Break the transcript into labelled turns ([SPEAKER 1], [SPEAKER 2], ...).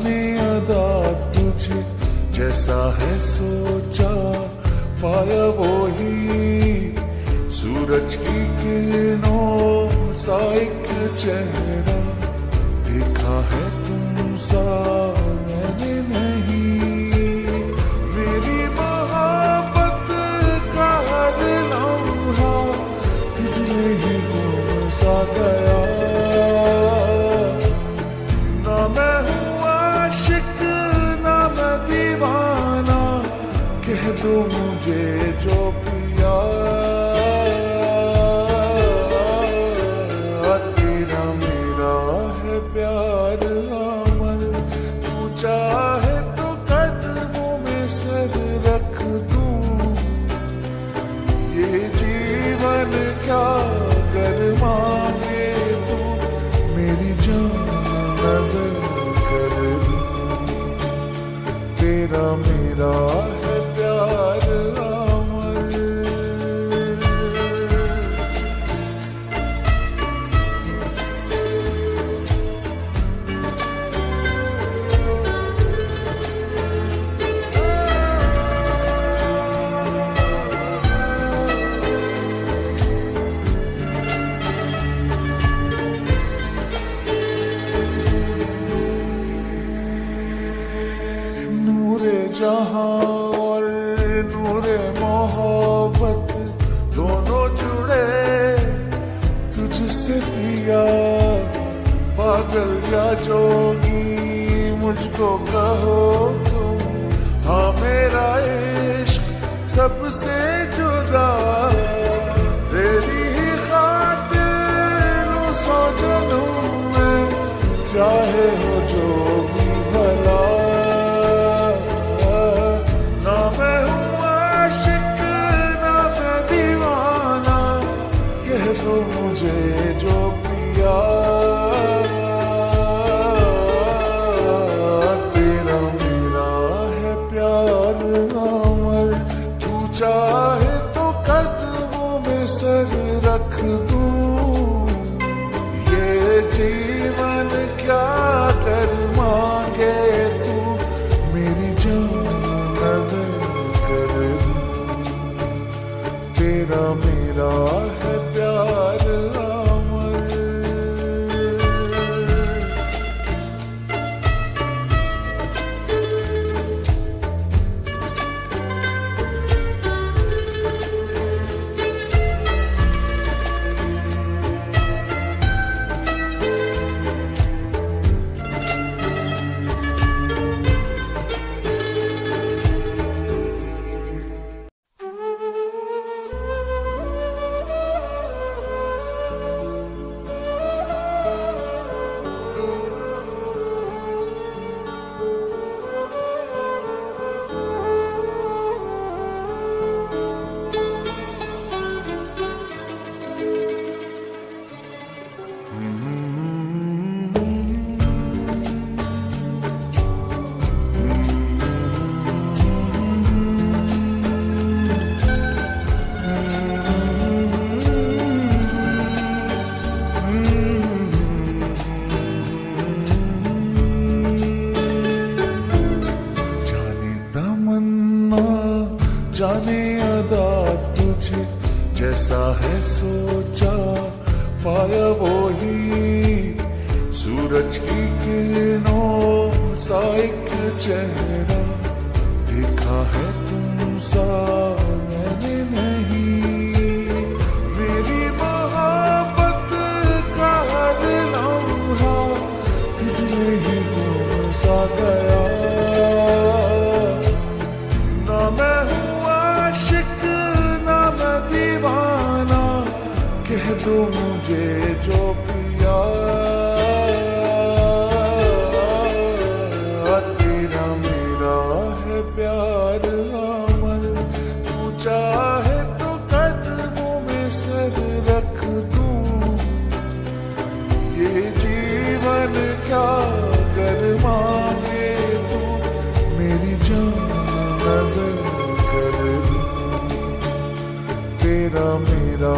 [SPEAKER 1] जाने अदा तुझे जैसा है सोचा, पाया वो ही सूरज की किरणों सा एक चेहरा, देखा है तुम सा मैंने नहीं। मेरी मोहब्बत का हर लम्हा तुझमें ही गुम सा गया। ना मैं हूँ आशिक ना मैं दीवाना, कह दो मुझे जो पिया। तेरा मेरा है प्यार अमर, तू चाहे तो कदमों में सर रख दूं। ये जीवन क्या कर मांगे तू, मेरी जान नजर कर दूं। तेरा मेरा है प्यार अमर। नूरे जहां और नूरे मोहब्बत दोनों जुड़े तुझसे पिया। पागल या जोगी मुझको कहो तुम, हाँ मेरा इश्क सबसे जुदा। तेरी ही खातिर लूं सौ जनूं में, चाहे हो जो भी भला। ना मैं हूँ आशिक ना मैं दीवाना, कह दो मुझे जो पिया। तेरा मेरा है प्यार अमर, तू चाहे तो कदमों में सर रख दूं। ये जीवन क्या कर मांगे तू, मेरी जान नजर कर दूं। तेरा मेरा है प्यार अमर। जाने अदा तुझे जैसा है सोचा, पाया वो ही सूरज की किरणों सा एक चेहरा, देखा है तुम सा मैंने नहीं। मेरी मोहब्बत का हर लम्हा तुझमें ही गुम सा गया। ना मैं हूँ आशिक ना मैं दीवाना, कह दो मुझे जो पिया। तेरा मेरा है प्यार अमर, तू चाहे तो कदमों में सर रख दूं। ये जीवन क्या कर मांगे तू, मेरी जान नजर कर दूं। तेरा मेरा